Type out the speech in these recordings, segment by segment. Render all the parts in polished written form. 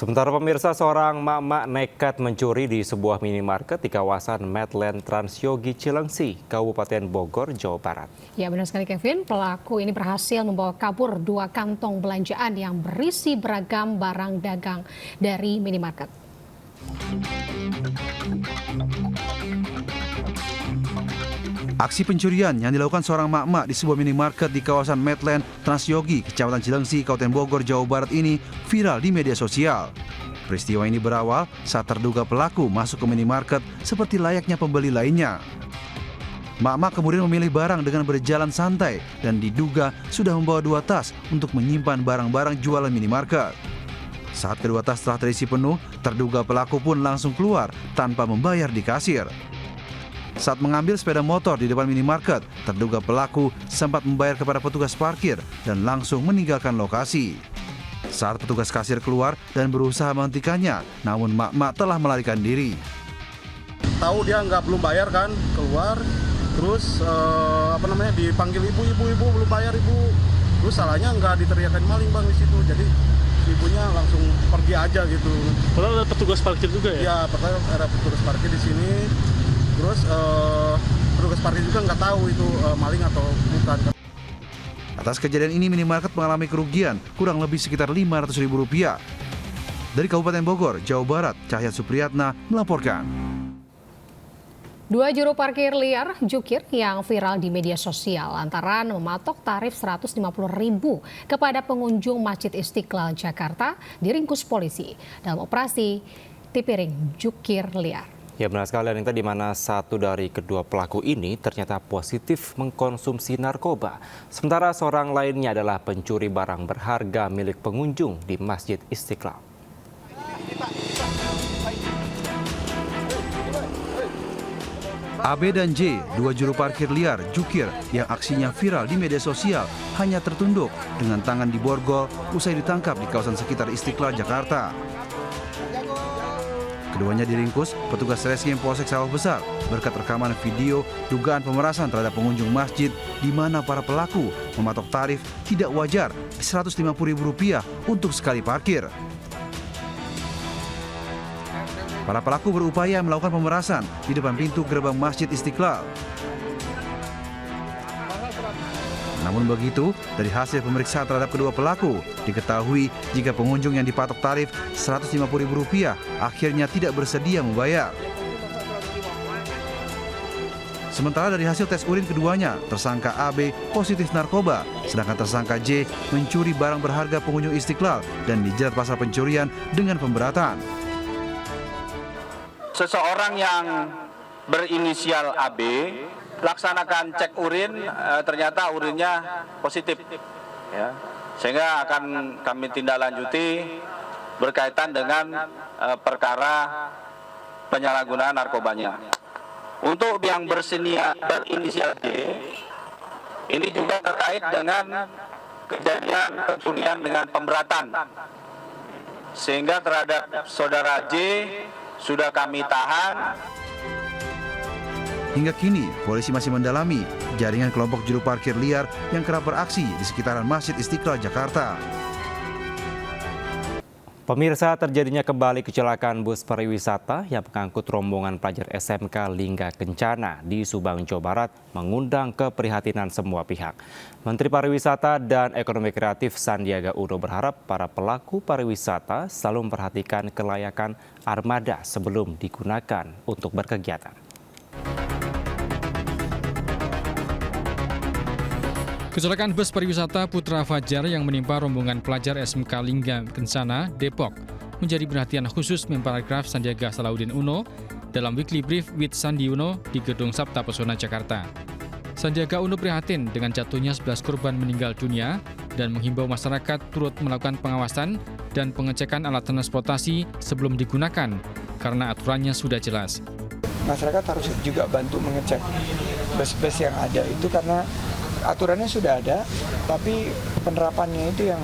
Sementara pemirsa, seorang emak-emak nekat mencuri di sebuah minimarket di kawasan Medland Transyogi Cilengsi, Kabupaten Bogor, Jawa Barat. Ya benar sekali Kevin, pelaku ini berhasil membawa kabur 2 kantong belanjaan yang berisi beragam barang dagang dari minimarket. Aksi pencurian yang dilakukan seorang emak-emak di sebuah minimarket di kawasan Medland Transyogi, Kecamatan Cilengsi, Kabupaten Bogor, Jawa Barat ini viral di media sosial. Peristiwa ini berawal saat terduga pelaku masuk ke minimarket seperti layaknya pembeli lainnya. Emak-emak kemudian memilih barang dengan berjalan santai dan diduga sudah membawa 2 tas untuk menyimpan barang-barang jualan minimarket. Saat kedua tas telah terisi penuh, terduga pelaku pun langsung keluar tanpa membayar di kasir. Saat mengambil sepeda motor di depan minimarket, terduga pelaku sempat membayar kepada petugas parkir dan langsung meninggalkan lokasi. Saat petugas kasir keluar dan berusaha menghentikannya, namun emak-emak telah melarikan diri. Tahu dia belum bayar kan, keluar, terus dipanggil ibu belum bayar ibu. Terus salahnya nggak diteriakin maling bang di situ, jadi ibunya langsung pergi aja gitu. Padahal ada petugas parkir juga ya? Iya, pertama ada petugas parkir di sini. Terus petugas parkir juga nggak tahu itu maling atau bukan. Atas kejadian ini minimarket mengalami kerugian kurang lebih sekitar Rp500.000. Dari Kabupaten Bogor, Jawa Barat, Cahyat Supriyatna melaporkan. 2 juru parkir liar jukir yang viral di media sosial lantaran mematok tarif Rp150.000 kepada pengunjung Masjid Istiqlal Jakarta diringkus polisi dalam operasi Tipiring Jukir Liar. Ya benar sekali Anita, di mana satu dari kedua pelaku ini ternyata positif mengkonsumsi narkoba. Sementara seorang lainnya adalah pencuri barang berharga milik pengunjung di Masjid Istiqlal. AB dan J, 2 juru parkir liar jukir yang aksinya viral di media sosial, hanya tertunduk dengan tangan di borgol usai ditangkap di kawasan sekitar Istiqlal, Jakarta. Keduanya diringkus petugas Reskrim Polsek Sawah Besar berkat rekaman video dugaan pemerasan terhadap pengunjung masjid di mana para pelaku mematok tarif tidak wajar Rp150.000 untuk sekali parkir. Para pelaku berupaya melakukan pemerasan di depan pintu gerbang Masjid Istiqlal. Namun begitu, dari hasil pemeriksaan terhadap kedua pelaku, diketahui jika pengunjung yang dipatok tarif Rp150.000 akhirnya tidak bersedia membayar. Sementara dari hasil tes urin keduanya, tersangka AB positif narkoba, sedangkan tersangka J mencuri barang berharga pengunjung Istiqlal dan dijerat pasal pencurian dengan pemberatan. Seseorang yang berinisial AB laksanakan cek urin, ternyata urinnya positif, ya. Sehingga akan kami tindak lanjuti berkaitan dengan perkara penyalahgunaan narkobanya. Untuk yang berinisial D, ini juga terkait dengan kejadian pencurian dengan pemberatan, sehingga terhadap saudara J sudah kami tahan. Hingga kini, polisi masih mendalami jaringan kelompok juru parkir liar yang kerap beraksi di sekitaran Masjid Istiqlal, Jakarta. Pemirsa, terjadinya kembali kecelakaan bus pariwisata yang mengangkut rombongan pelajar SMK Lingga Kencana di Subang, Jawa Barat mengundang keprihatinan semua pihak. Menteri Pariwisata dan Ekonomi Kreatif Sandiaga Uno berharap para pelaku pariwisata selalu memperhatikan kelayakan armada sebelum digunakan untuk berkegiatan. Kecelakaan bus pariwisata Putra Fajar yang menimpa rombongan pelajar SMK Lingga Kencana, Depok, menjadi perhatian khusus Menparekraf Sandiaga Salahuddin Uno dalam Weekly Brief with Sandi Uno di Gedung Sabta Pesona, Jakarta. Sandiaga Uno prihatin dengan jatuhnya 11 korban meninggal dunia dan menghimbau masyarakat turut melakukan pengawasan dan pengecekan alat transportasi sebelum digunakan karena aturannya sudah jelas. Masyarakat harus juga bantu mengecek bus-bus yang ada itu karena aturannya sudah ada, tapi penerapannya itu yang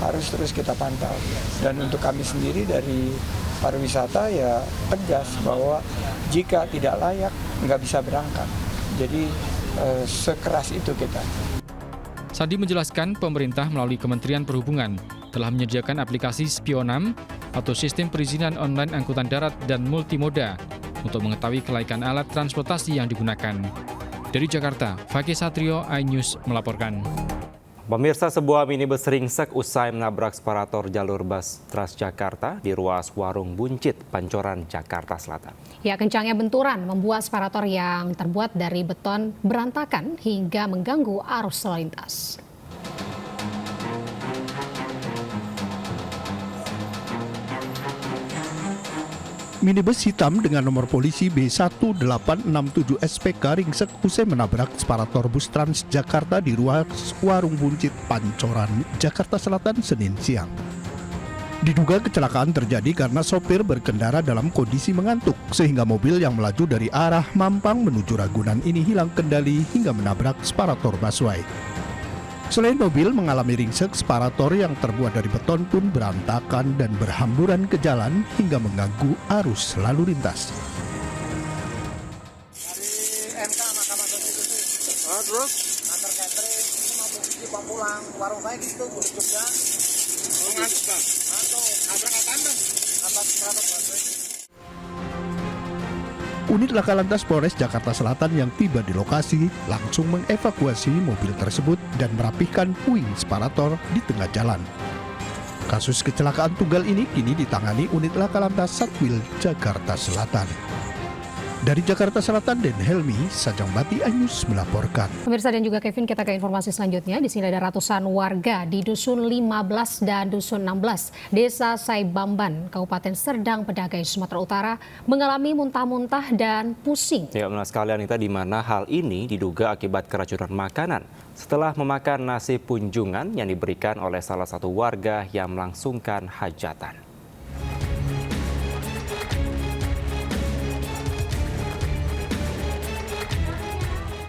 harus terus kita pantau. Dan untuk kami sendiri dari pariwisata ya tegas bahwa jika tidak layak nggak bisa berangkat. Jadi sekeras itu kita. Sandi menjelaskan pemerintah melalui Kementerian Perhubungan telah menyediakan aplikasi Spionam atau sistem perizinan online angkutan darat dan multimoda untuk mengetahui kelaikan alat transportasi yang digunakan. Dari Jakarta, Fakih Satrio, iNews melaporkan. Pemirsa, sebuah minibus ringsek usai menabrak separator jalur bus Transjakarta di ruas Warung Buncit, Pancoran, Jakarta Selatan. Ya, kencangnya benturan membuat separator yang terbuat dari beton berantakan hingga mengganggu arus lalu lintas. Minibus hitam dengan nomor polisi B1867 SPK ringsek usai menabrak separator bus Transjakarta di ruas Warung Buncit, Pancoran, Jakarta Selatan, Senin siang. Diduga kecelakaan terjadi karena sopir berkendara dalam kondisi mengantuk, sehingga mobil yang melaju dari arah Mampang menuju Ragunan ini hilang kendali hingga menabrak separator busway. Selain mobil mengalami ringsek, separator yang terbuat dari beton pun berantakan dan berhamburan ke jalan hingga mengganggu arus lalu lintas. Dari MK Mahkamah Konstitusi. Terus? Antar catering, ini mau pergi mau pulang, warung saya gitu, udah Jogja. Ngantuk bang? Ngantuk. Nabrak apaan bang? Nabrak separator busway. Unit Laka Lantas Polres Jakarta Selatan yang tiba di lokasi langsung mengevakuasi mobil tersebut dan merapihkan puing separator di tengah jalan. Kasus kecelakaan tunggal ini kini ditangani Unit Laka Lantas Satwil Jakarta Selatan. Dari Jakarta Selatan, Den Helmi, Sajang Bati, iNews melaporkan. Pemirsa dan juga Kevin, kita ke informasi selanjutnya. Di sini ada ratusan warga di Dusun 15 dan Dusun 16, Desa Saibamban, Kabupaten Serdang Bedagai, Sumatera Utara, mengalami muntah-muntah dan pusing. Ya, benar sekali Anita, di mana hal ini diduga akibat keracunan makanan setelah memakan nasi punjungan yang diberikan oleh salah satu warga yang melangsungkan hajatan.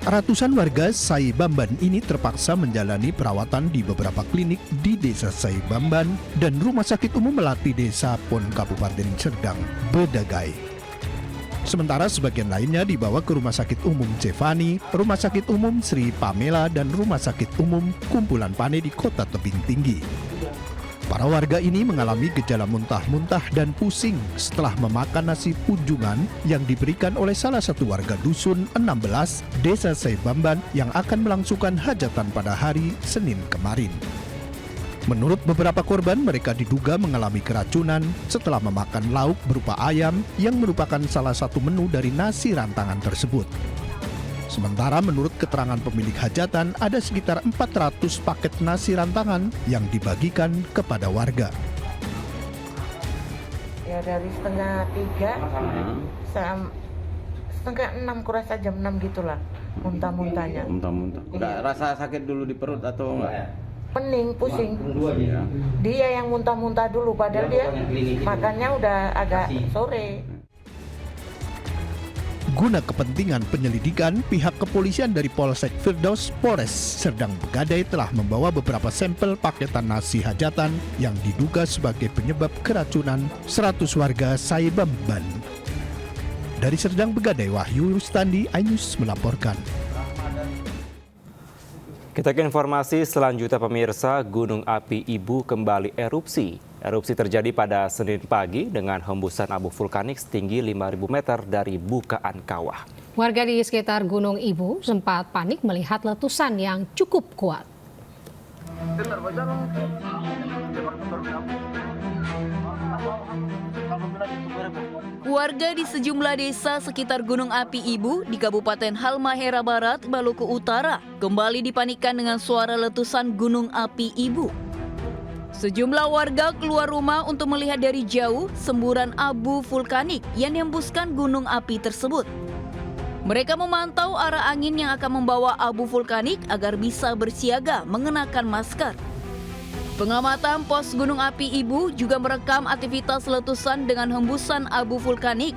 Ratusan warga Saibamban ini terpaksa menjalani perawatan di beberapa klinik di Desa Saibamban dan Rumah Sakit Umum Melati Desa Pon Kabupaten Serdang Bedagai. Sementara sebagian lainnya dibawa ke Rumah Sakit Umum Cefani, Rumah Sakit Umum Sri Pamela, dan Rumah Sakit Umum Kumpulan Pane di Kota Tebing Tinggi. Para warga ini mengalami gejala muntah-muntah dan pusing setelah memakan nasi punjungan yang diberikan oleh salah satu warga Dusun 16, Desa Saibamban yang akan melangsungkan hajatan pada hari Senin kemarin. Menurut beberapa korban, mereka diduga mengalami keracunan setelah memakan lauk berupa ayam yang merupakan salah satu menu dari nasi rantangan tersebut. Sementara menurut keterangan pemilik hajatan, ada sekitar 400 paket nasi rantangan yang dibagikan kepada warga. Ya dari setengah 3 setengah 6 kurasa jam 6 gitulah muntah-muntahnya. Muntah-muntah. Enggak rasa sakit dulu di perut atau enggak? Pening, pusing. Dia yang muntah-muntah dulu, padahal dia makannya udah agak sore. Guna kepentingan penyelidikan, pihak kepolisian dari Polsek Firdaus Polres Serdang Begadai telah membawa beberapa sampel paketan nasi hajatan yang diduga sebagai penyebab keracunan 100 warga Saibamban. Dari Serdang Begadai, Wahyu Rustandi, iNews melaporkan. Kita ke informasi selanjutnya, pemirsa. Gunung api Ibu kembali erupsi. Erupsi terjadi pada Senin pagi dengan hembusan abu vulkanik setinggi 5.000 meter dari bukaan kawah. Warga di sekitar Gunung Ibu sempat panik melihat letusan yang cukup kuat. Warga di sejumlah desa sekitar Gunung Api Ibu di Kabupaten Halmahera Barat, Maluku Utara kembali dipanikkan dengan suara letusan Gunung Api Ibu. Sejumlah warga keluar rumah untuk melihat dari jauh semburan abu vulkanik yang menghembuskan gunung api tersebut. Mereka memantau arah angin yang akan membawa abu vulkanik agar bisa bersiaga mengenakan masker. Pengamatan pos Gunung Api Ibu juga merekam aktivitas letusan dengan hembusan abu vulkanik.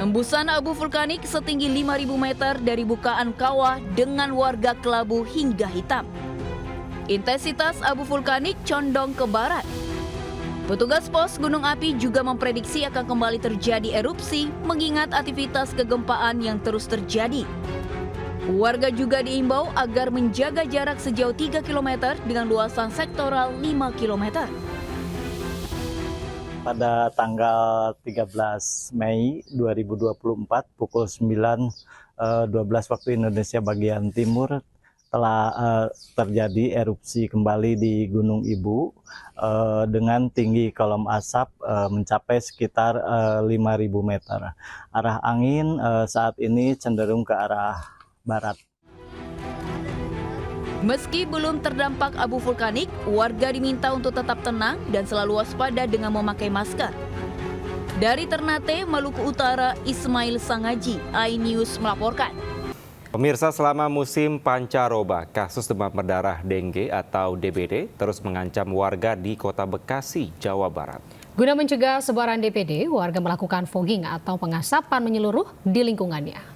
Hembusan abu vulkanik setinggi 5.000 meter dari bukaan kawah dengan warga kelabu hingga hitam. Intensitas abu vulkanik condong ke barat. Petugas pos Gunung Api juga memprediksi akan kembali terjadi erupsi mengingat aktivitas kegempaan yang terus terjadi. Warga juga diimbau agar menjaga jarak sejauh 3 km dengan luasan sektoral 5 km. pada tanggal 13 Mei 2024 pukul 9.12 waktu Indonesia bagian timur telah terjadi erupsi kembali di Gunung Ibu dengan tinggi kolom asap mencapai sekitar 5.000 meter. Arah angin saat ini cenderung ke arah barat. Meski belum terdampak abu vulkanik, warga diminta untuk tetap tenang dan selalu waspada dengan memakai masker. Dari Ternate, Maluku Utara, Ismail Sangaji, iNews melaporkan. Pemirsa, selama musim pancaroba, kasus demam berdarah dengue atau DBD terus mengancam warga di Kota Bekasi, Jawa Barat. Guna mencegah sebaran DBD, warga melakukan fogging atau pengasapan menyeluruh di lingkungannya.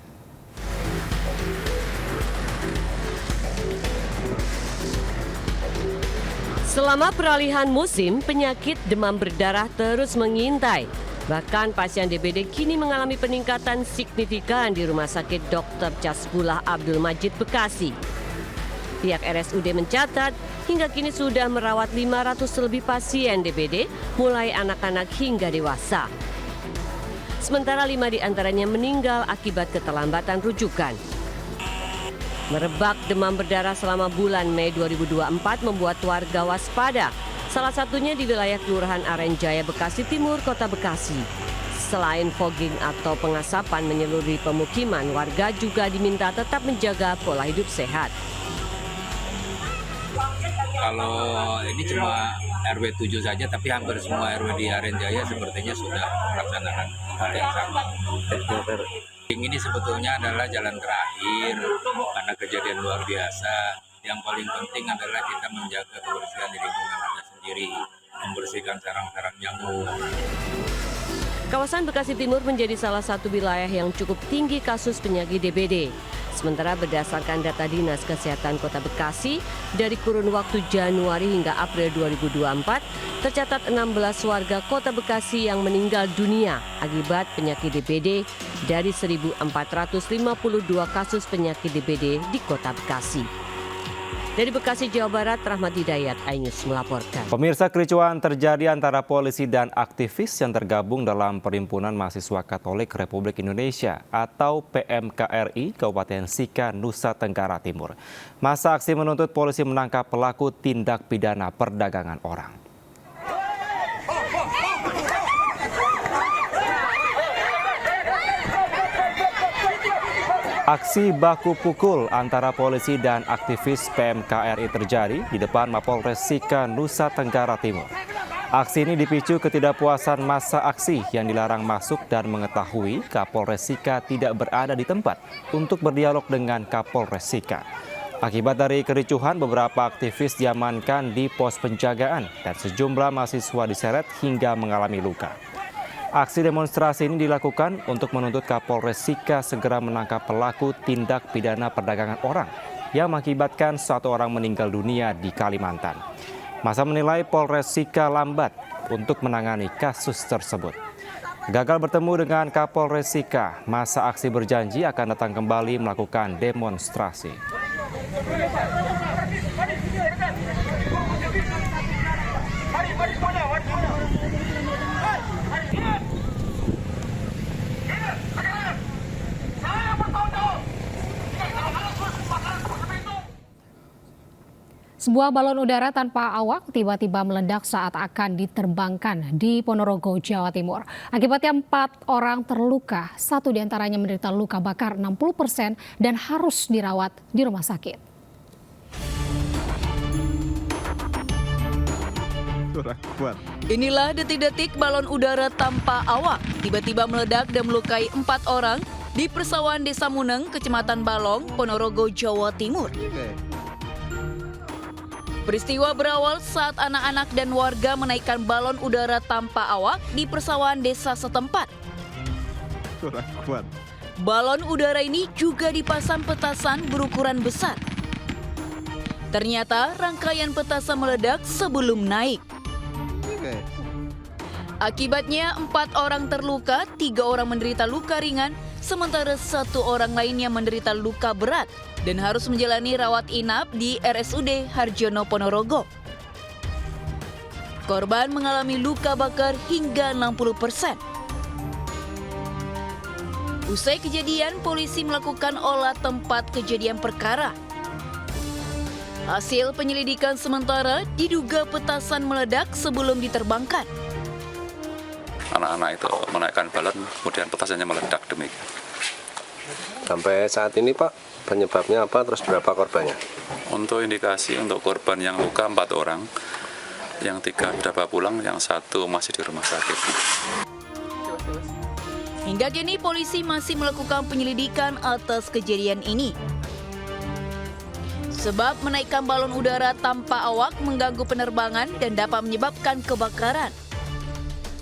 Selama peralihan musim, penyakit demam berdarah terus mengintai. Bahkan pasien DBD kini mengalami peningkatan signifikan di Rumah Sakit Dr. Casbullah Abdul Majid Bekasi. Pihak RSUD mencatat hingga kini sudah merawat 500 lebih pasien DBD, mulai anak-anak hingga dewasa. Sementara 5 diantaranya meninggal akibat keterlambatan rujukan. Merebak demam berdarah selama bulan Mei 2024 membuat warga waspada, salah satunya di wilayah Kelurahan Arenjaya, Bekasi Timur, Kota Bekasi. Selain fogging atau pengasapan menyeluruhi pemukiman, warga juga diminta tetap menjaga pola hidup sehat. Kalau ini cuma RW 7 saja, tapi hampir semua RW di Arenjaya sepertinya sudah melaksanakan hal yang sama. Ini sebetulnya adalah jalan terakhir karena kejadian luar biasa. Yang paling penting adalah kita menjaga kebersihan di lingkungan kita sendiri, membersihkan sarang-sarang nyamuk. Kawasan Bekasi Timur menjadi salah satu wilayah yang cukup tinggi kasus penyakit DBD. Sementara berdasarkan data Dinas Kesehatan Kota Bekasi, dari kurun waktu Januari hingga April 2024, tercatat 16 warga Kota Bekasi yang meninggal dunia akibat penyakit DBD dari 1.452 kasus penyakit DBD di Kota Bekasi. Dari Bekasi, Jawa Barat, Rahmat Hidayat, iNews melaporkan. Pemirsa, kericuan terjadi antara polisi dan aktivis yang tergabung dalam Perhimpunan Mahasiswa Katolik Republik Indonesia atau PMKRI Kabupaten Sika, Nusa Tenggara Timur. Masa aksi menuntut polisi menangkap pelaku tindak pidana perdagangan orang. Aksi baku pukul antara polisi dan aktivis PMKRI terjadi di depan Mapolres Sika, Nusa Tenggara Timur. Aksi ini dipicu ketidakpuasan massa aksi yang dilarang masuk dan mengetahui Kapolres Sika tidak berada di tempat untuk berdialog dengan Kapolres Sika. Akibat dari kericuhan, beberapa aktivis diamankan di pos penjagaan dan sejumlah mahasiswa diseret hingga mengalami luka. Aksi demonstrasi ini dilakukan untuk menuntut Kapolres Sika segera menangkap pelaku tindak pidana perdagangan orang yang mengakibatkan 1 orang meninggal dunia di Kalimantan. Massa menilai Polres Sika lambat untuk menangani kasus tersebut. Gagal bertemu dengan Kapolres Sika, massa aksi berjanji akan datang kembali melakukan demonstrasi. Sebuah balon udara tanpa awak tiba-tiba meledak saat akan diterbangkan di Ponorogo, Jawa Timur. Akibatnya 4 orang terluka, 1 diantaranya menderita luka bakar 60% dan harus dirawat di rumah sakit. Inilah detik-detik balon udara tanpa awak tiba-tiba meledak dan melukai 4 orang di persawahan Desa Muneng, Kecamatan Balong, Ponorogo, Jawa Timur. Peristiwa berawal saat anak-anak dan warga menaikkan balon udara tanpa awak di persawahan desa setempat. Balon udara ini juga dipasang petasan berukuran besar. Ternyata rangkaian petasan meledak sebelum naik. Akibatnya 4 orang terluka, 3 orang menderita luka ringan, sementara 1 orang lainnya menderita luka berat dan harus menjalani rawat inap di RSUD Harjono Ponorogo. Korban mengalami luka bakar hingga 60%. Usai kejadian, polisi melakukan olah tempat kejadian perkara. Hasil penyelidikan sementara diduga petasan meledak sebelum diterbangkan. Anak-anak itu menaikkan balon, kemudian petasannya meledak demikian. Sampai saat ini Pak, penyebabnya apa, terus berapa korbannya? Untuk indikasi untuk korban yang luka 4 orang, yang 3 sudah bawa pulang, yang 1 masih di rumah sakit. Hingga kini polisi masih melakukan penyelidikan atas kejadian ini. Sebab menaikkan balon udara tanpa awak mengganggu penerbangan dan dapat menyebabkan kebakaran.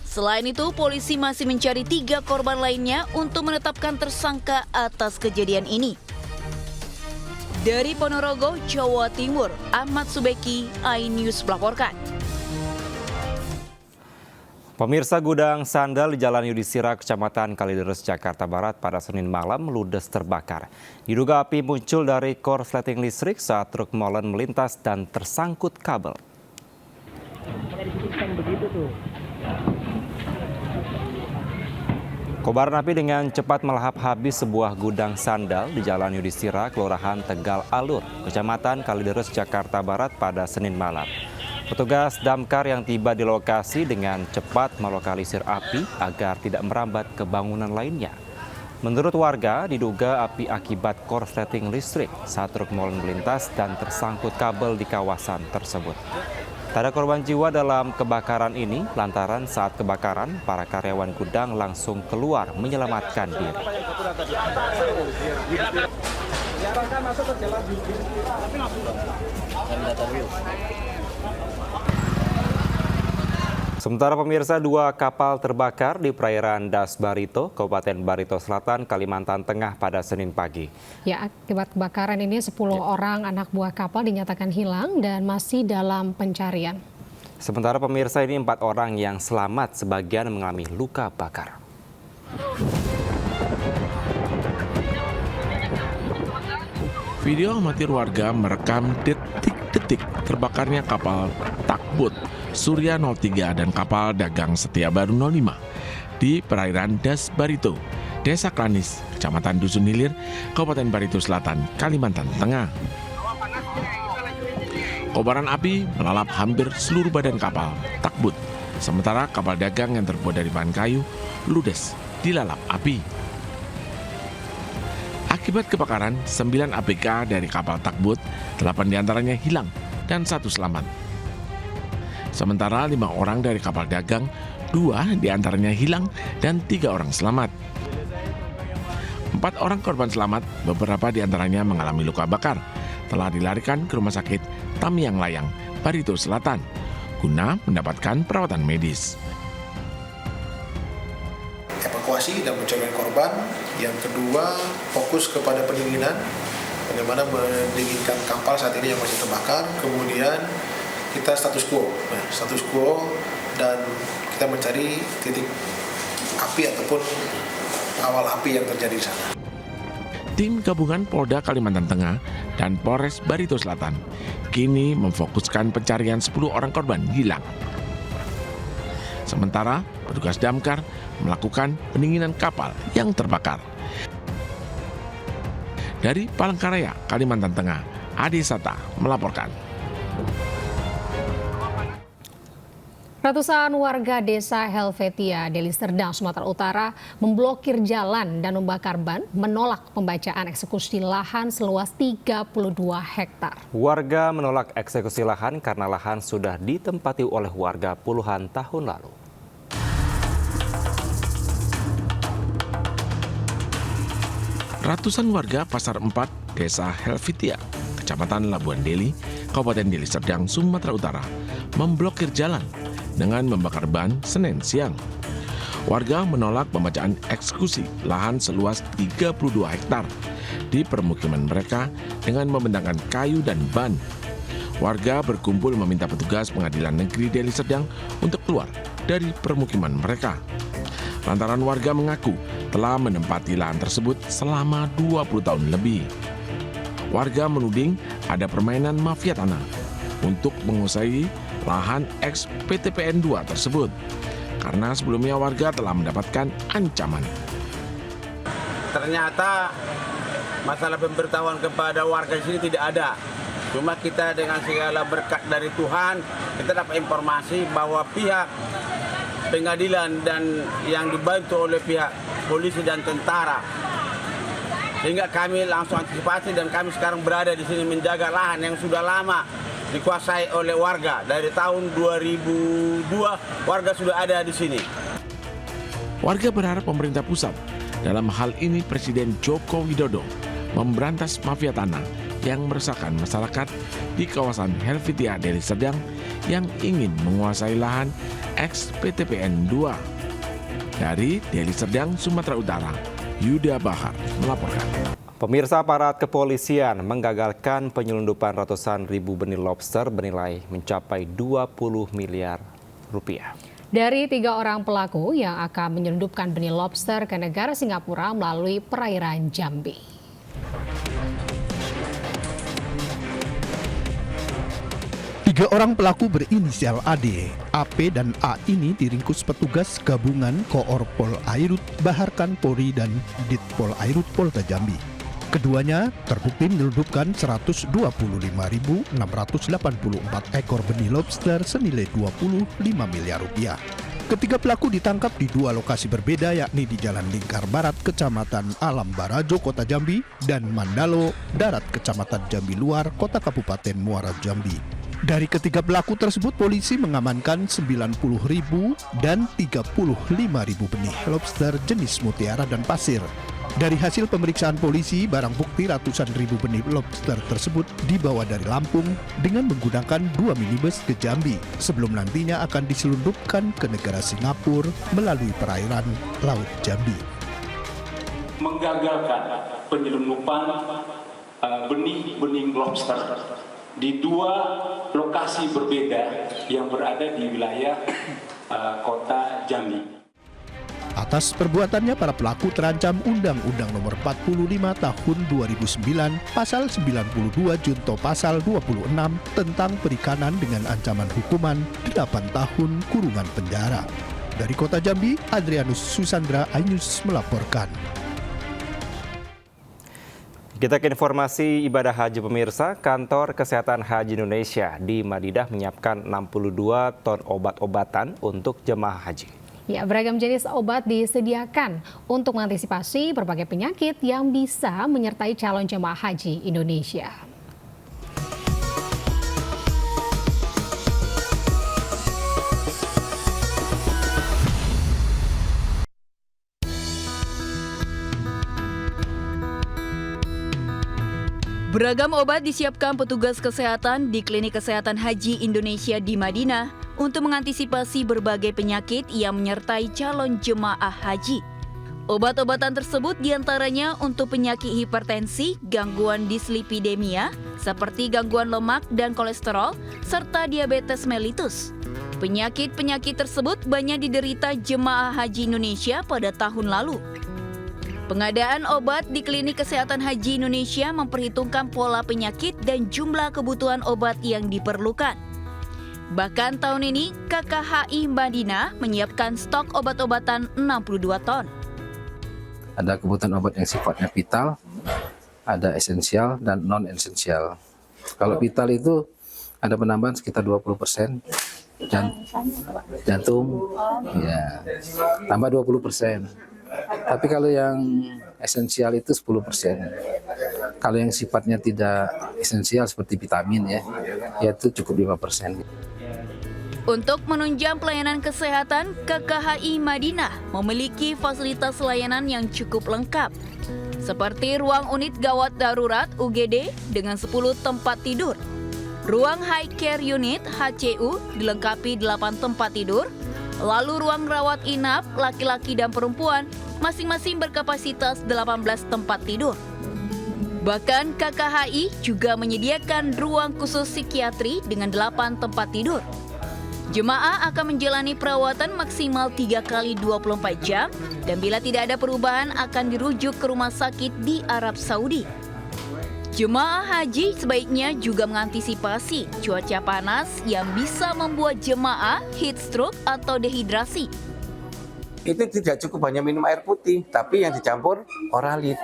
Selain itu, polisi masih mencari 3 korban lainnya untuk menetapkan tersangka atas kejadian ini. Dari Ponorogo, Jawa Timur, Ahmad Subeki, iNews melaporkan. Pemirsa, gudang sandal di Jalan Yudhistira, Kecamatan Kalideres, Jakarta Barat pada Senin malam ludes terbakar. Diduga api muncul dari korsleting listrik saat truk molen melintas dan tersangkut kabel. Kobaran api dengan cepat melahap habis sebuah gudang sandal di Jalan Yudhistira, Kelurahan Tegal Alur, Kecamatan Kalideres, Jakarta Barat pada Senin malam. Petugas damkar yang tiba di lokasi dengan cepat melokalisir api agar tidak merambat ke bangunan lainnya. Menurut warga, diduga api akibat korsleting listrik saat truk molen melintas dan tersangkut kabel di kawasan tersebut. Tak ada korban jiwa dalam kebakaran ini lantaran saat kebakaran para karyawan gudang langsung keluar menyelamatkan diri. Sementara pemirsa, 2 kapal terbakar di perairan Das Barito, Kabupaten Barito Selatan, Kalimantan Tengah pada Senin pagi. Ya, akibat kebakaran ini 10 orang anak buah kapal dinyatakan hilang dan masih dalam pencarian. Sementara pemirsa, ini 4 orang yang selamat, sebagian mengalami luka bakar. Video amatir warga merekam detik-detik terbakarnya kapal Takbut Surya 03 dan kapal dagang Setia Baru 05 di perairan Das Barito, Desa Klanis, Kecamatan Dusun Hilir, Kabupaten Barito Selatan, Kalimantan Tengah. Kobaran api melalap hampir seluruh badan kapal Takbut, sementara kapal dagang yang terbuat dari bahan kayu ludes dilalap api. Akibat kebakaran, 9 ABK dari kapal Takbut, 8 diantaranya hilang dan 1 selamat. Sementara 5 orang dari kapal dagang, 2 diantaranya hilang dan 3 orang selamat. 4 orang korban selamat, beberapa diantaranya mengalami luka bakar, telah dilarikan ke Rumah Sakit Tamiang Layang, Barito Selatan, guna mendapatkan perawatan medis. Evakuasi dan pencarian korban. Yang kedua, fokus kepada pendinginan, bagaimana mendinginkan kapal saat ini yang masih terbakar. Kemudian kita status quo, dan kita mencari titik api ataupun awal api yang terjadi di sana. Tim gabungan Polda Kalimantan Tengah dan Polres Barito Selatan kini memfokuskan pencarian 10 orang korban hilang. Sementara petugas damkar melakukan pendinginan kapal yang terbakar. Dari Palangkaraya, Kalimantan Tengah, Adi Sata melaporkan. Ratusan warga desa Helvetia, Deli Serdang, Sumatera Utara memblokir jalan dan membakar ban menolak pembacaan eksekusi lahan seluas 32 hektar. Warga menolak eksekusi lahan karena lahan sudah ditempati oleh warga puluhan tahun lalu. Ratusan warga Pasar 4, Desa Helvetia, Kecamatan Labuan Deli, Kabupaten Deli Serdang, Sumatera Utara, memblokir jalan dengan membakar ban Senin siang. Warga menolak pembacaan eksekusi lahan seluas 32 hektar di permukiman mereka dengan membentangkan kayu dan ban. Warga berkumpul meminta petugas Pengadilan Negeri Deli Serdang untuk keluar dari permukiman mereka. Lantaran warga mengaku telah menempati lahan tersebut selama 20 tahun lebih. Warga menuding ada permainan mafia tanah untuk menguasai lahan ex PTPN 2 tersebut. Karena sebelumnya warga telah mendapatkan ancaman. Ternyata masalah pemberitahuan kepada warga di sini tidak ada. Cuma kita dengan segala berkat dari Tuhan, kita dapat informasi bahwa pihak pengadilan dan yang dibantu oleh pihak polisi dan tentara. Sehingga kami langsung antisipasi dan kami sekarang berada di sini menjaga lahan yang sudah lama dikuasai oleh warga. Dari tahun 2002 warga sudah ada di sini. Warga berharap pemerintah pusat, dalam hal ini Presiden Joko Widodo, memberantas mafia tanah yang meresahkan masyarakat di kawasan Helvetia Deli Serdang yang ingin menguasai lahan ex PTPN 2. Dari Deli Serdang, Sumatera Utara, Yuda Bahar melaporkan. Pemirsa, aparat kepolisian menggagalkan penyelundupan ratusan ribu benih lobster bernilai mencapai 20 miliar rupiah. Dari 3 orang pelaku yang akan menyelundupkan benih lobster ke negara Singapura melalui perairan Jambi. 3 orang pelaku berinisial AD, AP, dan A ini diringkus petugas gabungan Koorpol Airut Baharkan Polri dan Ditpol Airut Polda Jambi. Keduanya terbukti menyelundupkan 125.684 ekor benih lobster senilai 25 miliar rupiah. Ketiga pelaku ditangkap di 2 lokasi berbeda, yakni di Jalan Lingkar Barat, Kecamatan Alam Barajo, Kota Jambi, dan Mandalo Darat, Kecamatan Jambi Luar, Kota Kabupaten Muara Jambi. Dari ketiga pelaku tersebut, polisi mengamankan 90.000 dan 35.000 benih lobster jenis mutiara dan pasir. Dari hasil pemeriksaan polisi, barang bukti ratusan ribu benih lobster tersebut dibawa dari Lampung dengan menggunakan 2 minibus ke Jambi, sebelum nantinya akan diselundupkan ke negara Singapura melalui perairan Laut Jambi. Menggagalkan penyelundupan benih lobster di 2 lokasi berbeda yang berada di wilayah Kota Jambi. Atas perbuatannya, para pelaku terancam Undang-Undang Nomor 45 Tahun 2009, Pasal 92 Junto Pasal 26 tentang perikanan dengan ancaman hukuman 8 tahun kurungan penjara. Dari Kota Jambi, Adrianus Susandra, iNews melaporkan. Kita ke informasi ibadah haji, pemirsa. Kantor Kesehatan Haji Indonesia di Madinah menyiapkan 62 ton obat-obatan untuk jemaah haji. Ya, beragam jenis obat disediakan untuk mengantisipasi berbagai penyakit yang bisa menyertai calon jemaah haji Indonesia. Beragam obat disiapkan petugas kesehatan di Klinik Kesehatan Haji Indonesia di Madinah untuk mengantisipasi berbagai penyakit yang menyertai calon jemaah haji. Obat-obatan tersebut diantaranya untuk penyakit hipertensi, gangguan dislipidemia, seperti gangguan lemak dan kolesterol, serta diabetes mellitus. Penyakit-penyakit tersebut banyak diderita jemaah haji Indonesia pada tahun lalu. Pengadaan obat di Klinik Kesehatan Haji Indonesia memperhitungkan pola penyakit dan jumlah kebutuhan obat yang diperlukan. Bahkan tahun ini, KKHI Madinah menyiapkan stok obat-obatan 62 ton. Ada kebutuhan obat yang sifatnya vital, ada esensial dan non-esensial. Kalau vital itu ada penambahan sekitar 20%, jantung, ya, tambah 20%. Tapi kalau yang esensial itu 10%. Kalau yang sifatnya tidak esensial seperti vitamin ya itu cukup 5%. Untuk menunjang pelayanan kesehatan, KKHI Madinah memiliki fasilitas layanan yang cukup lengkap. Seperti ruang unit gawat darurat UGD dengan 10 tempat tidur. Ruang high care unit HCU dilengkapi 8 tempat tidur. Lalu ruang rawat inap laki-laki dan perempuan masing-masing berkapasitas 18 tempat tidur. Bahkan KKHI juga menyediakan ruang khusus psikiatri dengan 8 tempat tidur. Jemaah akan menjalani perawatan maksimal 3 kali 24 jam dan bila tidak ada perubahan akan dirujuk ke rumah sakit di Arab Saudi. Jemaah haji sebaiknya juga mengantisipasi cuaca panas yang bisa membuat jemaah heat stroke atau dehidrasi. Itu tidak cukup hanya minum air putih, tapi yang dicampur oralit.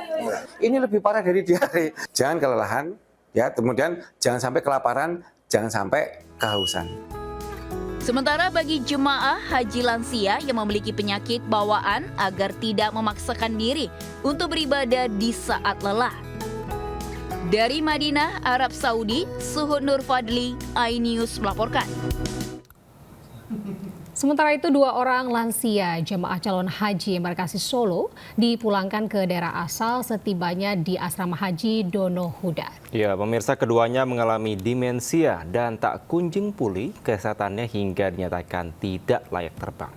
Ini lebih parah dari diare. Jangan kelelahan, ya. Kemudian jangan sampai kelaparan, jangan sampai kehausan. Sementara bagi jemaah haji lansia yang memiliki penyakit bawaan agar tidak memaksakan diri untuk beribadah di saat lelah. Dari Madinah, Arab Saudi, Suhud Nur Fadli, iNews melaporkan. Sementara itu, 2 orang lansia jemaah calon haji embarkasi Solo dipulangkan ke daerah asal setibanya di asrama haji Dono Hudan. Ya, pemirsa, keduanya mengalami demensia dan tak kunjung pulih kesehatannya hingga dinyatakan tidak layak terbang.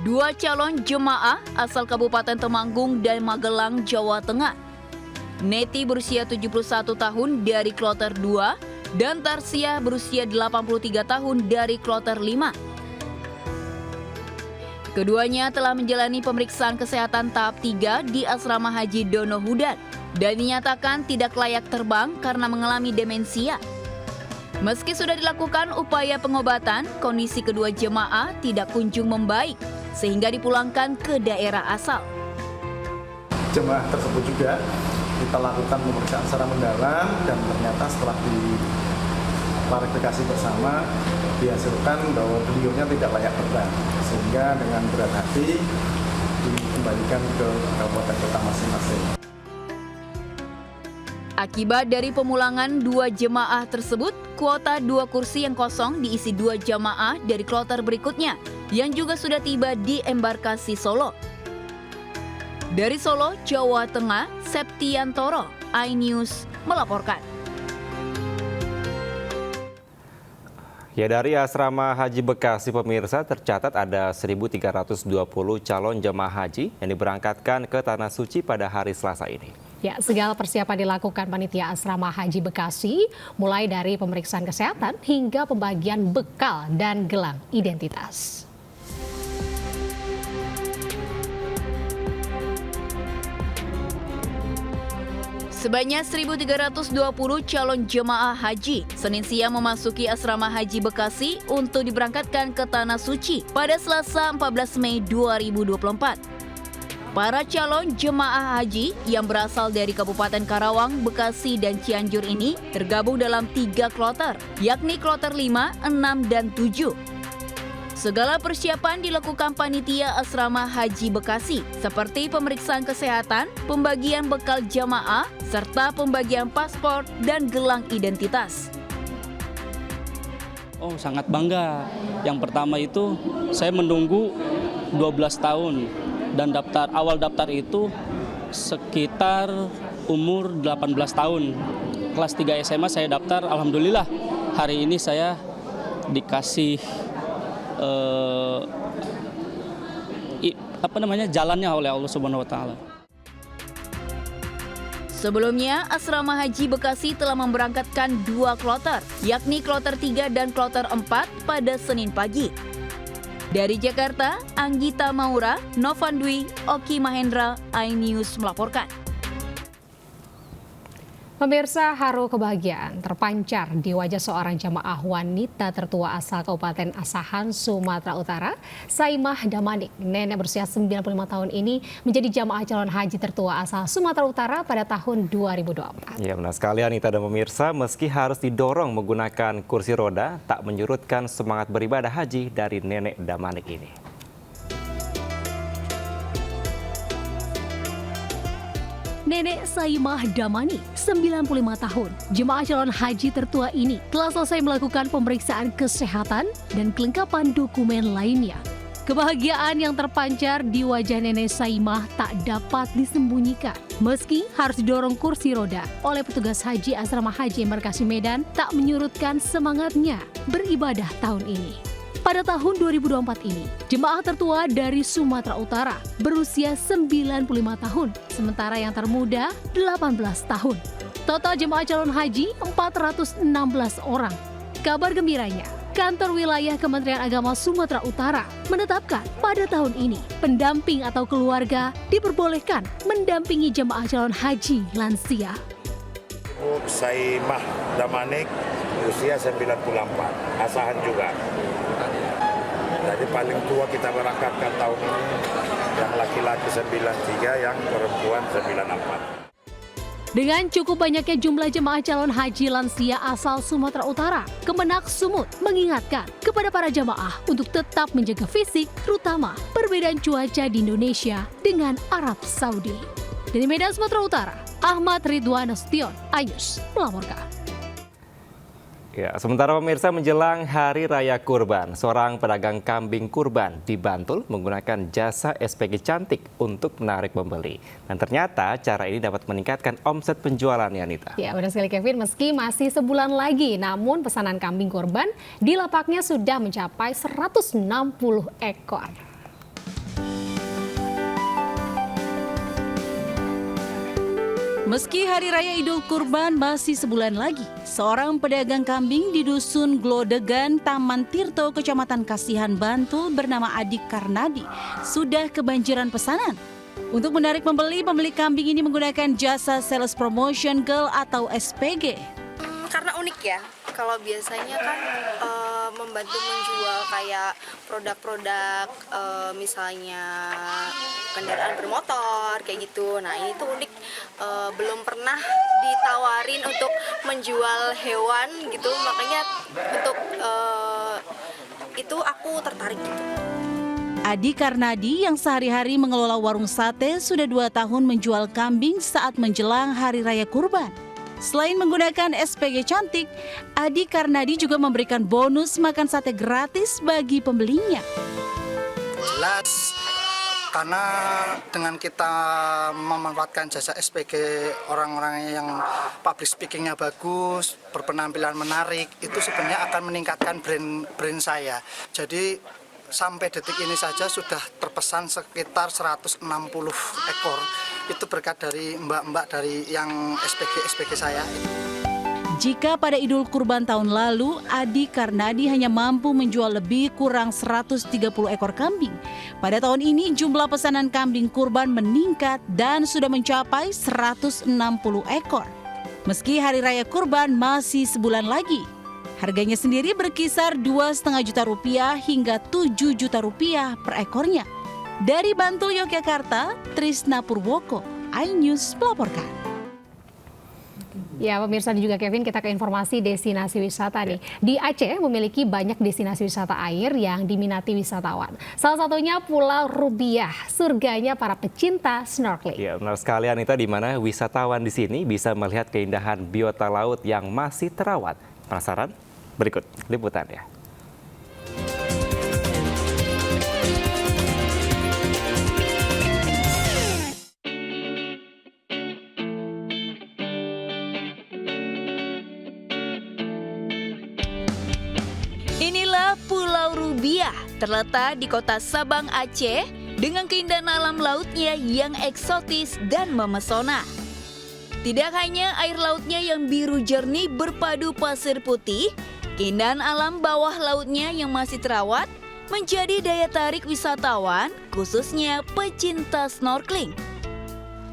Dua calon jemaah asal Kabupaten Temanggung dan Magelang, Jawa Tengah. Neti berusia 71 tahun dari kloter 2 dan Tarsiah berusia 83 tahun dari kloter 5. Keduanya telah menjalani pemeriksaan kesehatan tahap 3 di asrama haji Dono Hudan dan dinyatakan tidak layak terbang karena mengalami demensia. Meski sudah dilakukan upaya pengobatan, kondisi kedua jemaah tidak kunjung membaik sehingga dipulangkan ke daerah asal. Jemaah tersebut juga kita lakukan pemeriksaan secara mendalam dan ternyata setelah diklarifikasi bersama dihasilkan bahwa beliaunya tidak layak terbang, sehingga dengan berat hati dikembalikan ke kabupaten kota masing-masing. Akibat dari pemulangan 2 jemaah tersebut, kuota 2 kursi yang kosong diisi 2 jemaah dari kloter berikutnya yang juga sudah tiba di embarkasi Solo. Dari Solo, Jawa Tengah, Septiantoro, iNews melaporkan. Ya, dari asrama haji Bekasi, pemirsa, tercatat ada 1.320 calon jemaah haji yang diberangkatkan ke Tanah Suci pada hari Selasa ini. Ya, segala persiapan dilakukan panitia asrama haji Bekasi, mulai dari pemeriksaan kesehatan hingga pembagian bekal dan gelang identitas. Sebanyak 1.320 calon jemaah haji Senin siang memasuki asrama haji Bekasi untuk diberangkatkan ke Tanah Suci pada Selasa 14 Mei 2024. Para calon jemaah haji yang berasal dari Kabupaten Karawang, Bekasi, dan Cianjur ini tergabung dalam 3 kloter, yakni kloter 5, 6, dan 7. Segala persiapan dilakukan panitia asrama haji Bekasi, seperti pemeriksaan kesehatan, pembagian bekal jamaah, serta pembagian paspor dan gelang identitas. Oh, sangat bangga. Yang pertama itu saya menunggu 12 tahun dan awal daftar itu sekitar umur 18 tahun. Kelas 3 SMA saya daftar, alhamdulillah hari ini saya dikasih jalannya oleh Allah Subhanahu wa taala. Sebelumnya, asrama haji Bekasi telah memberangkatkan 2 kloter, yakni kloter 3 dan kloter 4 pada Senin pagi. Dari Jakarta, Anggita Maura, Novan Dwi, Oki Mahendra, iNews melaporkan. Pemirsa, haru kebahagiaan terpancar di wajah seorang jamaah wanita tertua asal Kabupaten Asahan, Sumatera Utara, Saimah Damanik. Nenek berusia 95 tahun ini menjadi jamaah calon haji tertua asal Sumatera Utara pada tahun 2024. Ya, benar sekali Anita dan pemirsa, meski harus didorong menggunakan kursi roda, tak menyurutkan semangat beribadah haji dari Nenek Damanik ini. Nenek Saimah Damani, 95 tahun, jemaah calon haji tertua ini telah selesai melakukan pemeriksaan kesehatan dan kelengkapan dokumen lainnya. Kebahagiaan yang terpancar di wajah Nenek Saimah tak dapat disembunyikan. Meski harus didorong kursi roda oleh petugas haji asrama haji embarkasi Medan, tak menyurutkan semangatnya beribadah tahun ini. Pada tahun 2024 ini, jemaah tertua dari Sumatera Utara berusia 95 tahun, sementara yang termuda 18 tahun. Total jemaah calon haji 416 orang. Kabar gembiranya, Kantor Wilayah Kementerian Agama Sumatera Utara menetapkan pada tahun ini pendamping atau keluarga diperbolehkan mendampingi jemaah calon haji lansia. Saimah Damanik usia 94, asahan juga. Jadi paling tua kita berangkatkan tahun ini yang laki-laki 93, yang perempuan 94. Dengan cukup banyaknya jumlah jemaah calon haji lansia asal Sumatera Utara, Kemenak Sumut mengingatkan kepada para jemaah untuk tetap menjaga fisik, terutama perbedaan cuaca di Indonesia dengan Arab Saudi. Dari Medan, Sumatera Utara, Ahmad Ridwan Nasution, Ayus melaporkan. Ya, sementara pemirsa menjelang Hari Raya Kurban, seorang pedagang kambing kurban di Bantul menggunakan jasa SPG Cantik untuk menarik pembeli. Dan ternyata cara ini dapat meningkatkan omset penjualannya, Anita. Ya, benar sekali Kevin, meski masih sebulan lagi, namun pesanan kambing kurban di lapaknya sudah mencapai 160 ekor. Meski Hari Raya Idul Kurban masih sebulan lagi, seorang pedagang kambing di Dusun Glodegan, Taman Tirto, Kecamatan Kasihan, Bantul bernama Adik Karnadi sudah kebanjiran pesanan. Untuk menarik pembeli kambing ini menggunakan jasa Sales Promotion Girl atau SPG. Karena unik ya, kalau biasanya kan membantu menjual kayak produk-produk misalnya kendaraan bermotor kayak gitu. Nah ini tuh unik, belum pernah ditawarin untuk menjual hewan gitu, makanya untuk itu aku tertarik gitu. Adi Karnadi yang sehari-hari mengelola warung sate sudah 2 tahun menjual kambing saat menjelang Hari Raya Kurban. Selain menggunakan SPG Cantik, Adi Karnadi juga memberikan bonus makan sate gratis bagi pembelinya. Jelas, karena dengan kita memanfaatkan jasa SPG, orang-orang yang public speakingnya bagus, berpenampilan menarik, itu sebenarnya akan meningkatkan brand saya. Jadi sampai detik ini saja sudah terpesan sekitar 160 ekor. Itu berkat dari mbak-mbak dari yang SPG saya. Jika pada Idul Kurban tahun lalu, Adi Karnadi hanya mampu menjual lebih kurang 130 ekor kambing. Pada tahun ini jumlah pesanan kambing kurban meningkat dan sudah mencapai 160 ekor. Meski Hari Raya Kurban masih sebulan lagi, harganya sendiri berkisar Rp2,5 juta hingga Rp7 juta per ekornya. Dari Bantul, Yogyakarta, Trisna Purwoko, iNews melaporkan. Ya pemirsa dan juga Kevin, kita ke informasi destinasi wisata nih. Di Aceh memiliki banyak destinasi wisata air yang diminati wisatawan. Salah satunya Pulau Rubiah, surganya para pecinta snorkeling. Ya benar sekali Anita, di mana wisatawan di sini bisa melihat keindahan biota laut yang masih terawat. Penasaran? Berikut liputannya. Inilah Pulau Rubiah, terletak di kota Sabang, Aceh, dengan keindahan alam lautnya yang eksotis dan memesona. Tidak hanya air lautnya yang biru jernih berpadu pasir putih, keindahan alam bawah lautnya yang masih terawat menjadi daya tarik wisatawan, khususnya pecinta snorkeling.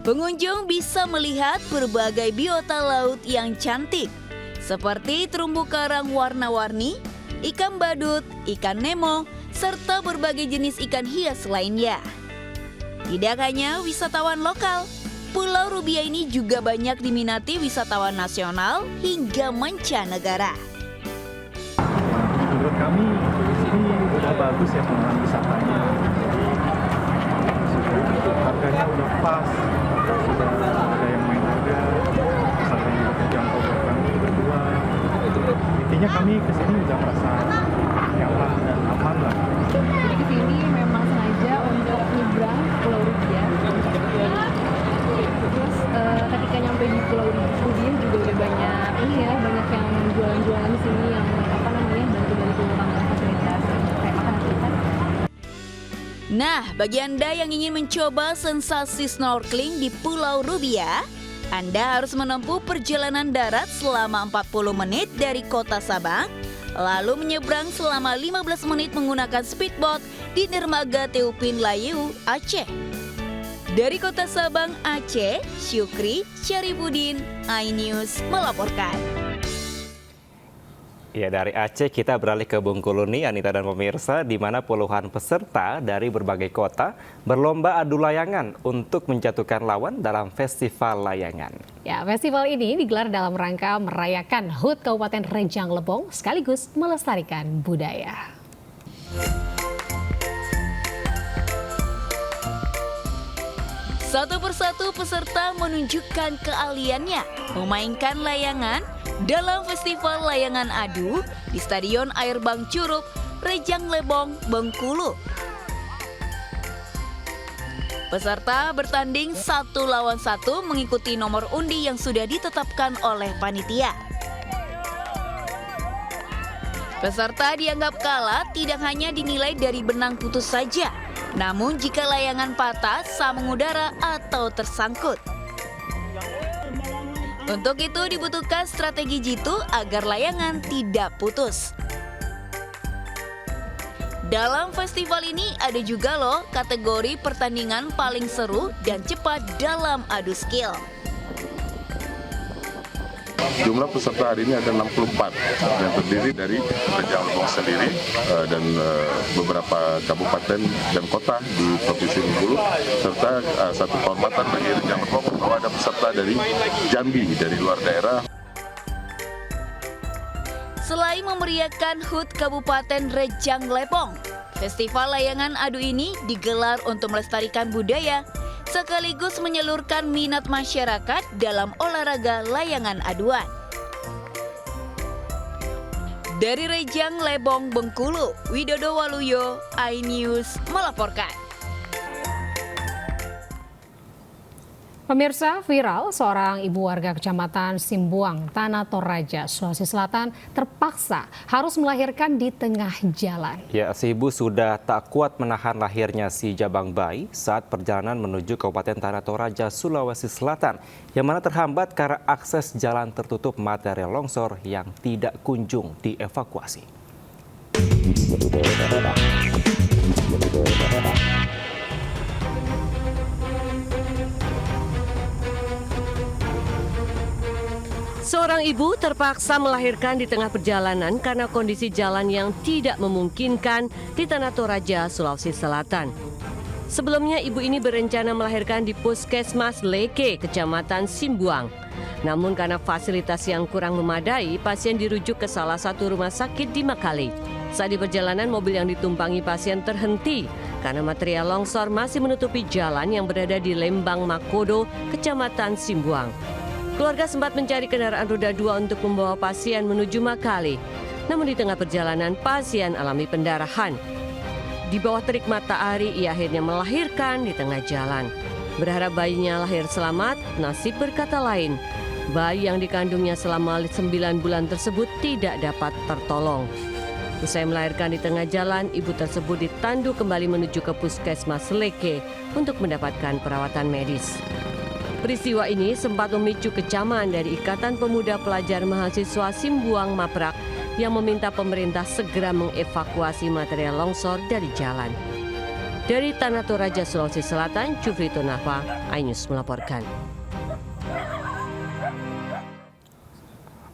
Pengunjung bisa melihat berbagai biota laut yang cantik, seperti terumbu karang warna-warni, ikan badut, ikan nemo, serta berbagai jenis ikan hias lainnya. Tidak hanya wisatawan lokal, Pulau Rubiah ini juga banyak diminati wisatawan nasional hingga mancanegara. Menurut kami ini udah bagus ya pengelolaan wisatanya. Harganya udah pas, sudah ada yang main harga, wisatanya juga terjangkau buat kami berdua. Intinya kami kesini udah merasa nyaman dan aman lah. Jadi kesini memang sengaja untuk nyebrang Pulau Rubiah. Terus ketika nyampe di Pulau Rubiah juga udah banyak yang jualan-jualan di sini yang bantu-bantu tambahan fasilitas kayak makan. Nah, bagi Anda yang ingin mencoba sensasi snorkeling di Pulau Rubiah, Anda harus menempuh perjalanan darat selama 40 menit dari kota Sabang, lalu menyeberang selama 15 menit menggunakan speedboat di dermaga Teupin Layeu, Aceh. Dari Kota Sabang, Aceh, Syukri Syarifudin, iNews melaporkan. Ya, dari Aceh kita beralih ke Bengkulu nih, Anita dan pemirsa, di mana puluhan peserta dari berbagai kota berlomba adu layangan untuk menjatuhkan lawan dalam festival layangan. Ya, festival ini digelar dalam rangka merayakan HUT Kabupaten Rejang Lebong sekaligus melestarikan budaya. Satu persatu peserta menunjukkan keahliannya memainkan layangan dalam festival layangan adu di Stadion Airbang Curug, Rejang Lebong, Bengkulu. Peserta bertanding 1 lawan 1 mengikuti nomor undi yang sudah ditetapkan oleh panitia. Peserta dianggap kalah tidak hanya dinilai dari benang putus saja, namun jika layangan patah, sambung udara atau tersangkut. Untuk itu dibutuhkan strategi jitu agar layangan tidak putus. Dalam festival ini ada juga loh kategori pertandingan paling seru dan cepat dalam adu skill. Jumlah peserta hari ini ada 64 yang terdiri dari Rejang Lebong sendiri dan beberapa kabupaten dan kota di Provinsi Bengkulu, serta satu kehormatan bagi Rejang Lebong bahwa ada peserta dari Jambi, dari luar daerah. Selain memeriahkan HUT Kabupaten Rejang Lebong, festival layangan adu ini digelar untuk melestarikan budaya sekaligus menyalurkan minat masyarakat dalam olahraga layangan aduan. Dari Rejang Lebong, Bengkulu, Widodo Waluyo, iNews melaporkan. Pemirsa, viral seorang ibu warga Kecamatan Simbuang, Tanah Toraja, Sulawesi Selatan terpaksa harus melahirkan di tengah jalan. Ya, si ibu sudah tak kuat menahan lahirnya si jabang bayi saat perjalanan menuju Kabupaten Tanah Toraja, Sulawesi Selatan, yang mana terhambat karena akses jalan tertutup material longsor yang tidak kunjung dievakuasi. Seorang ibu terpaksa melahirkan di tengah perjalanan karena kondisi jalan yang tidak memungkinkan di Tanah Toraja, Sulawesi Selatan. Sebelumnya ibu ini berencana melahirkan di Puskesmas Leke, Kecamatan Simbuang. Namun karena fasilitas yang kurang memadai, pasien dirujuk ke salah satu rumah sakit di Makale. Saat di perjalanan, mobil yang ditumpangi pasien terhenti karena material longsor masih menutupi jalan yang berada di Lembang Makodo, Kecamatan Simbuang. Keluarga sempat mencari kendaraan roda 2 untuk membawa pasien menuju Makale. Namun di tengah perjalanan, pasien alami pendarahan. Di bawah terik matahari, ia akhirnya melahirkan di tengah jalan. Berharap bayinya lahir selamat, nasib berkata lain. Bayi yang dikandungnya selama 9 bulan tersebut tidak dapat tertolong. Usai melahirkan di tengah jalan, ibu tersebut ditandu kembali menuju ke Puskesmas Leke untuk mendapatkan perawatan medis. Peristiwa ini sempat memicu kecaman dari Ikatan Pemuda Pelajar Mahasiswa Simbuang Maprak yang meminta pemerintah segera mengevakuasi material longsor dari jalan. Dari Tanah Toraja, Sulawesi Selatan, Jufrito Nafa, iNews melaporkan.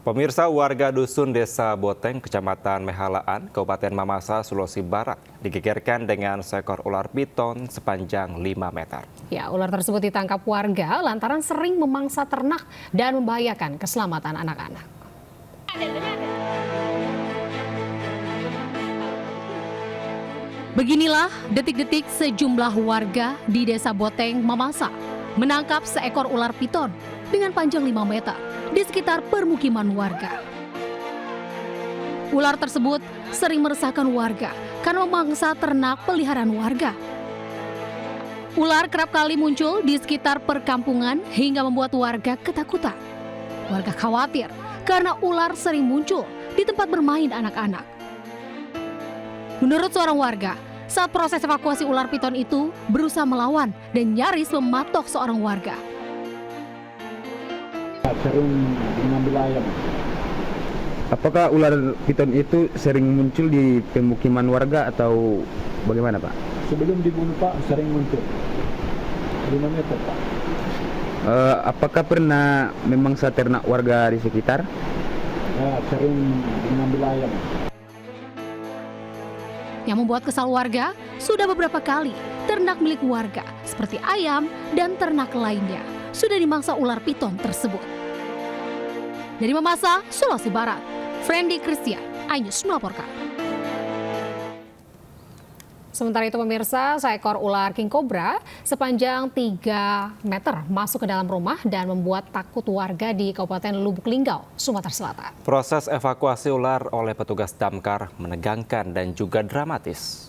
Pemirsa, warga dusun Desa Boteng, Kecamatan Mehalaan, Kabupaten Mamasa, Sulawesi Barat, digegerkan dengan seekor ular piton sepanjang 5 meter. Ya, ular tersebut ditangkap warga lantaran sering memangsa ternak dan membahayakan keselamatan anak-anak. Beginilah detik-detik sejumlah warga di Desa Boteng, Mamasa, menangkap seekor ular piton dengan panjang 5 meter di sekitar permukiman warga. Ular tersebut sering meresahkan warga karena memangsa ternak peliharaan warga. Ular kerap kali muncul di sekitar perkampungan hingga membuat warga ketakutan. Warga khawatir karena ular sering muncul di tempat bermain anak-anak. Menurut seorang warga, saat proses evakuasi ular piton itu berusaha melawan dan nyaris mematok seorang warga. Sering mengambil ayam. Apakah ular piton itu sering muncul di pemukiman warga atau bagaimana, Pak? Sebelum dibunuh, Pak, sering muncul. 5 meter, Pak. Apakah pernah memangsa ternak warga di sekitar? Ya, sering mengambil ayam. Yang membuat kesal warga, sudah beberapa kali ternak milik warga seperti ayam dan ternak lainnya sudah dimangsa ular piton tersebut. Dari Mamasa, Sulawesi Barat, Friendly Christian, iNews melaporkan. Sementara itu pemirsa, seekor ular king cobra sepanjang 3 meter masuk ke dalam rumah dan membuat takut warga di Kabupaten Lubuk Linggau, Sumatera Selatan. Proses evakuasi ular oleh petugas damkar menegangkan dan juga dramatis.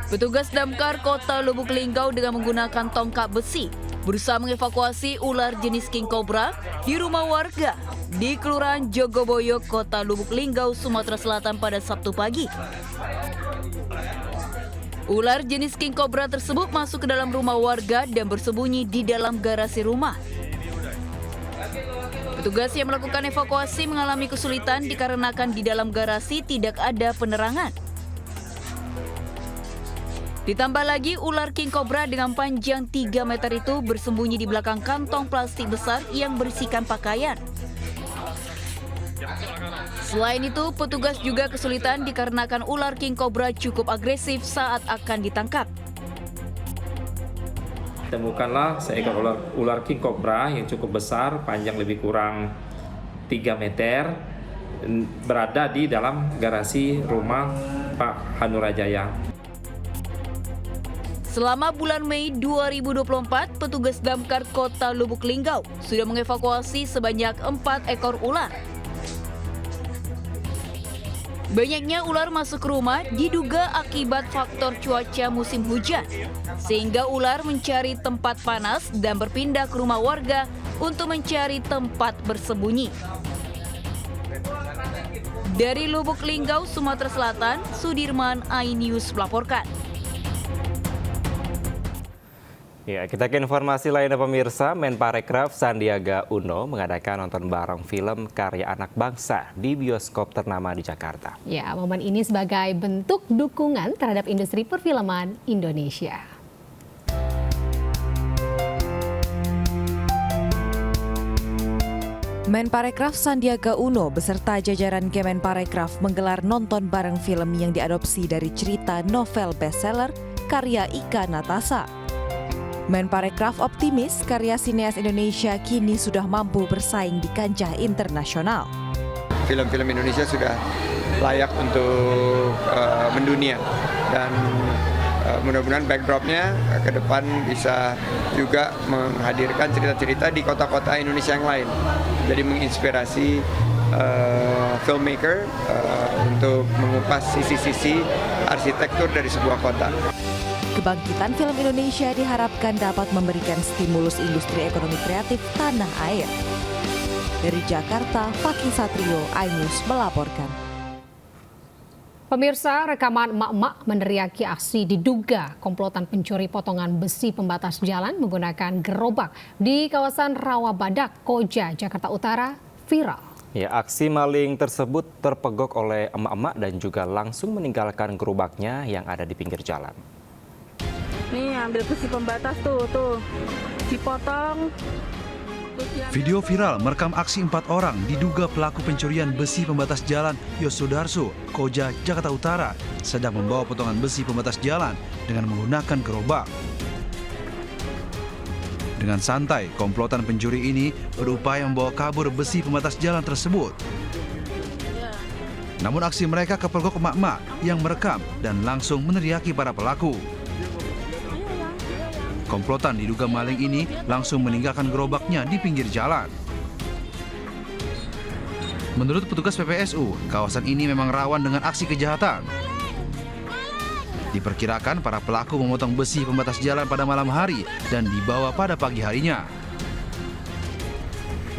Petugas damkar Kota Lubuk Linggau dengan menggunakan tongkat besi berusaha mengevakuasi ular jenis king cobra di rumah warga di Kelurahan Jogoboyo, Kota Lubuk Linggau, Sumatera Selatan pada Sabtu pagi. Ular jenis king cobra tersebut masuk ke dalam rumah warga dan bersembunyi di dalam garasi rumah. Petugas yang melakukan evakuasi mengalami kesulitan dikarenakan di dalam garasi tidak ada penerangan. Ditambah lagi, ular king cobra dengan panjang 3 meter itu bersembunyi di belakang kantong plastik besar yang berisikan pakaian. Selain itu, petugas juga kesulitan dikarenakan ular king cobra cukup agresif saat akan ditangkap. Temukanlah seekor ular king cobra yang cukup besar, panjang lebih kurang 3 meter, berada di dalam garasi rumah Pak Hanurajaya. Selama bulan Mei 2024, petugas damkar Kota Lubuk Linggau sudah mengevakuasi sebanyak 4 ekor ular. Banyaknya ular masuk ke rumah diduga akibat faktor cuaca musim hujan, sehingga ular mencari tempat panas dan berpindah ke rumah warga untuk mencari tempat bersembunyi. Dari Lubuk Linggau, Sumatera Selatan, Sudirman, iNews melaporkan. Ya, kita ke informasi lainnya pemirsa. Menparekraf Sandiaga Uno mengadakan nonton bareng film karya anak bangsa di bioskop ternama di Jakarta. Ya, momen ini sebagai bentuk dukungan terhadap industri perfilman Indonesia. Menparekraf Sandiaga Uno beserta jajaran Kemenparekraf menggelar nonton bareng film yang diadopsi dari cerita novel bestseller karya Ika Natasha. Menparekraf optimis karya sineas Indonesia kini sudah mampu bersaing di kancah internasional. Film-film Indonesia sudah layak untuk mendunia dan mudah-mudahan backdropnya ke depan bisa juga menghadirkan cerita-cerita di kota-kota Indonesia yang lain. Jadi menginspirasi filmmaker untuk mengupas sisi-sisi arsitektur dari sebuah kota. Kebangkitan film Indonesia diharapkan dapat memberikan stimulus industri ekonomi kreatif tanah air. Dari Jakarta, Fakih Satrio, iNews melaporkan. Pemirsa, rekaman emak-emak meneriaki aksi diduga komplotan pencuri potongan besi pembatas jalan menggunakan gerobak di kawasan Rawabadak, Koja, Jakarta Utara viral. Ya, aksi maling tersebut terpegok oleh emak-emak dan juga langsung meninggalkan gerobaknya yang ada di pinggir jalan. Nih ambil besi pembatas tuh dipotong. Video viral merekam aksi 4 orang diduga pelaku pencurian besi pembatas jalan Yosudarso, Koja, Jakarta Utara sedang membawa potongan besi pembatas jalan dengan menggunakan gerobak. Dengan santai, komplotan pencuri ini berupaya membawa kabur besi pembatas jalan tersebut. Namun aksi mereka kepergok emak-emak yang merekam dan langsung meneriaki para pelaku. Komplotan diduga maling ini langsung meninggalkan gerobaknya di pinggir jalan. Menurut petugas PPSU, kawasan ini memang rawan dengan aksi kejahatan. Diperkirakan para pelaku memotong besi pembatas jalan pada malam hari dan dibawa pada pagi harinya.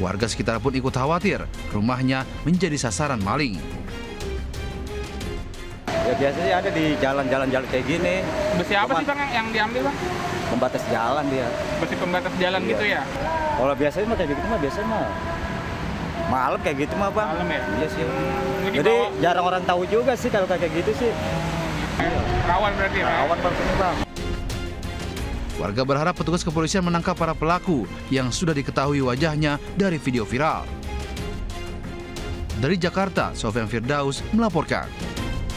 Warga sekitar pun ikut khawatir rumahnya menjadi sasaran maling. Ya biasanya ada di jalan-jalan kayak gini. Besi apa sih Bang yang diambil Bang? Pembatas jalan dia. Besi pembatas jalan gitu ya? Kalau biasanya mah kayak gitu mah biasanya mah malam kayak gitu mah, Bang. Malam ya? Iya sih. Jadi jarang orang tahu juga sih kalau kayak gitu sih. Rawan berarti ya? Rawan banget, Bang. Warga berharap petugas kepolisian menangkap para pelaku yang sudah diketahui wajahnya dari video viral. Dari Jakarta, Sofyan Firdaus melaporkan.